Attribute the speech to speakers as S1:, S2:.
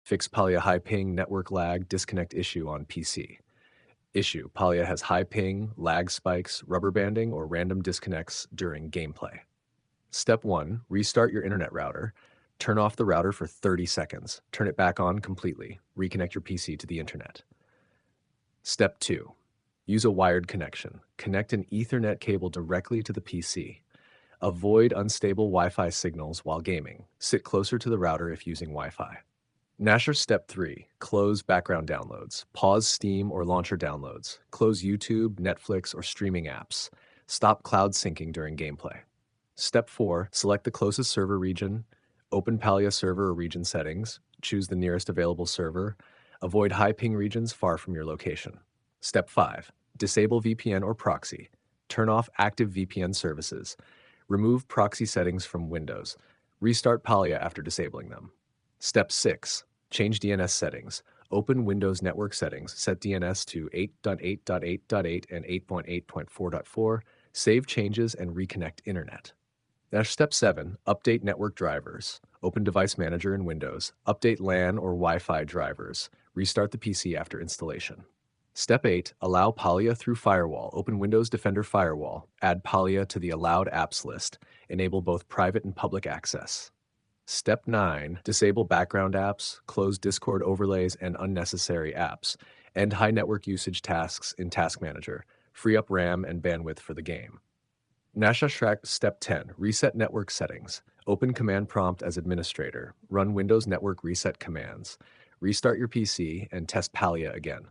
S1: Fix Palia high ping network lag disconnect issue on PC. Issue: Palia has high ping, lag spikes, rubber banding, or random disconnects during gameplay. Step 1. Restart your internet router. Turn off the router for 30 seconds. Turn it back on completely. Reconnect your PC to the internet. Step 2. Use a wired connection. Connect an Ethernet cable directly to the PC. Avoid unstable Wi-Fi signals while gaming. Sit closer to the router if using Wi-Fi. Nasher Step 3. Close background downloads. Pause Steam or launcher downloads. Close YouTube, Netflix, or streaming apps. Stop cloud syncing during gameplay. Step 4. Select the closest server region. Open Palia server or region settings. Choose the nearest available server. Avoid high ping regions far from your location. Step 5. Disable VPN or proxy. Turn off active VPN services. Remove proxy settings from Windows. Restart Palia after disabling them. Step 6. Change DNS settings. Open Windows Network Settings. Set DNS to 8.8.8.8 and 8.8.4.4. Save changes and reconnect Internet. Step 7. Update network drivers. Open Device Manager in Windows. Update LAN or Wi-Fi drivers. Restart the PC after installation. Step 8. Allow Palia through Firewall. Open Windows Defender Firewall. Add Palia to the allowed apps list. Enable both private and public access. Step 9. Disable background apps, close Discord overlays and unnecessary apps. End high network usage tasks in Task Manager. Free up RAM and bandwidth for the game. Step 10. Reset network settings. Open Command Prompt as administrator. Run Windows Network reset commands. Restart your PC and test Palia again.